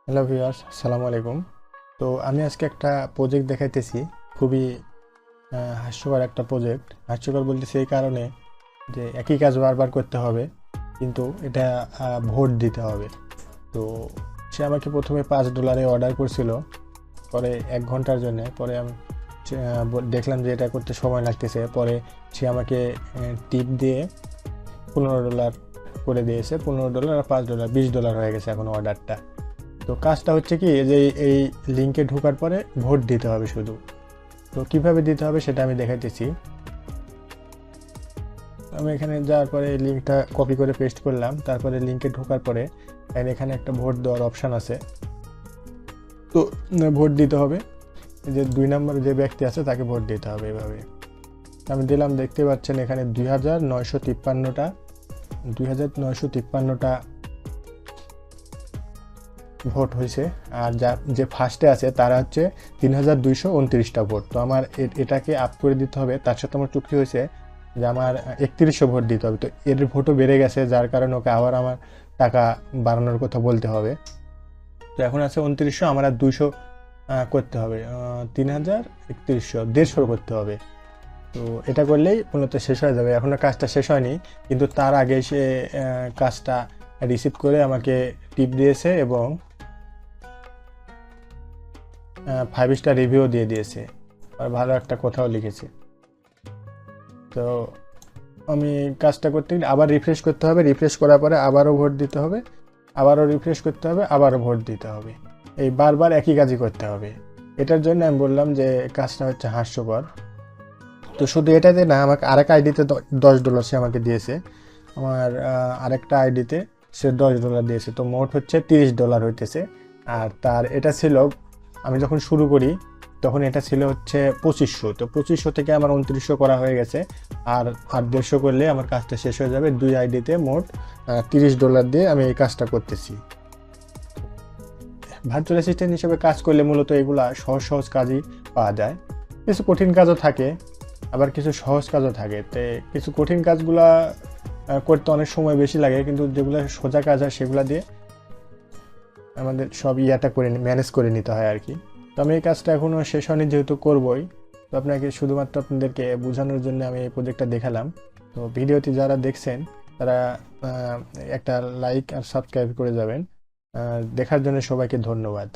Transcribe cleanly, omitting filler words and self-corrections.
Hello viewers, আসসালামু আলাইকুম। তো আমি আজকে একটা প্রজেক্ট দেখাইতেছি, খুবই হাস্যকর একটা প্রজেক্ট। হাস্যকর বলতেছি এই কারণে যে একই কাজ বারবার করতে হবে, কিন্তু এটা ভোট দিতে হবে। তো সে আমাকে প্রথমে $5 অর্ডার করছিল, পরে 1 ঘন্টার জন্য। পরে আমি দেখলাম যে এটা করতে সময় লাগতেছে। পরে সে আমাকে টিপ দিয়ে $15 করে দিয়েছে। $15 আর $5, $20 হয়ে গেছে এখন অর্ডারটা। তো কাজটা হচ্ছে কি, যে এই লিঙ্কে ঢোকার পরে ভোট দিতে হবে শুধু। তো কিভাবে দিতে হবে সেটা আমি দেখাইতেছি। আমি এখানে যাওয়ার পরে এই লিঙ্কটা কপি করে পেস্ট করলাম, তারপরে লিঙ্কে ঢোকার পরে এখানে একটা ভোট দেওয়ার অপশান আছে। তো ভোট দিতে হবে, যে 2 নম্বরে যে ব্যক্তি আছে তাকে ভোট দিতে হবে। এভাবে আমি দিলাম, দেখতে পাচ্ছেন এখানে 2953টা ভোট হয়েছে। আর যে ফার্স্টে আছে তারা হচ্ছে 3229টা ভোট। তো আমার এটাকে আপ করে দিতে হবে। তার সাথে আমার চুক্তি হয়েছে যে আমার 3100 ভোট দিতে হবে। তো এর ভোটও বেড়ে গেছে, যার কারণে ওকে আবার আমার টাকা বাড়ানোর কথা বলতে হবে। তো এখন আছে 2900, আমার আর 200 করতে হবে। 3100, 150 করতে হবে। তো এটা করলেই মূলত শেষ হয়ে যাবে। এখনও কাজটা শেষ হয়নি, কিন্তু তার আগে সে কাজটা রিসিভ করে আমাকে টিপ দিয়েছে এবং 5 স্টার রিভিউ দিয়ে দিয়েছে, আর ভালো একটা কথাও লিখেছে। তো আমি কাজটা করতে গেলে আবার রিফ্রেশ করতে হবে, রিফ্রেশ করার পরে আবারও ভোট দিতে হবে, আবারও রিফ্রেশ করতে হবে, আবারও ভোট দিতে হবে। এই বারবার একই কাজই করতে হবে। এটার জন্য আমি বললাম যে কাজটা হচ্ছে হাস্যকর। তো শুধু এটাতে না, আমাকে আরেক আইডিতে $10 সে আমাকে দিয়েছে। আমার আরেকটা আইডিতে সে $10 দিয়েছে। তো মোট হচ্ছে $30 হইতেছে। আর তার এটা ছিল, আমি যখন শুরু করি তখন এটা ছিল হচ্ছে 2500। তো 2500 থেকে আমার 2900 করা হয়ে গেছে। আর 150 করলে আমার কাজটা শেষ হয়ে যাবে। 2 আইডিতে মোট $30 দিয়ে আমি এই কাজটা করতেছি। ভার্চুয়াল অ্যাসিস্ট্যান্ট হিসেবে কাজ করলে মূলত এগুলা সহজ সহজ কাজই পাওয়া যায়। কিছু কঠিন কাজও থাকে, আবার কিছু সহজ কাজও থাকে। তো কিছু কঠিন কাজগুলা করতে অনেক সময় বেশি লাগে, কিন্তু যেগুলো সোজা কাজ হয় সেগুলো দিয়ে আমাদের সব ইয়াটা করে ম্যানেজ করে নিতে হয় আর কি। তো আমি এই কাজটা এখনও শেষ হয়নি, যেহেতু করবই। তো আপনাকে শুধুমাত্র আপনাদেরকে বোঝানোর জন্য আমি এই প্রজেক্টটা দেখালাম। তো ভিডিওটি যারা দেখছেন তারা একটা লাইক আর সাবস্ক্রাইব করে যাবেন। দেখার জন্য সবাইকে ধন্যবাদ।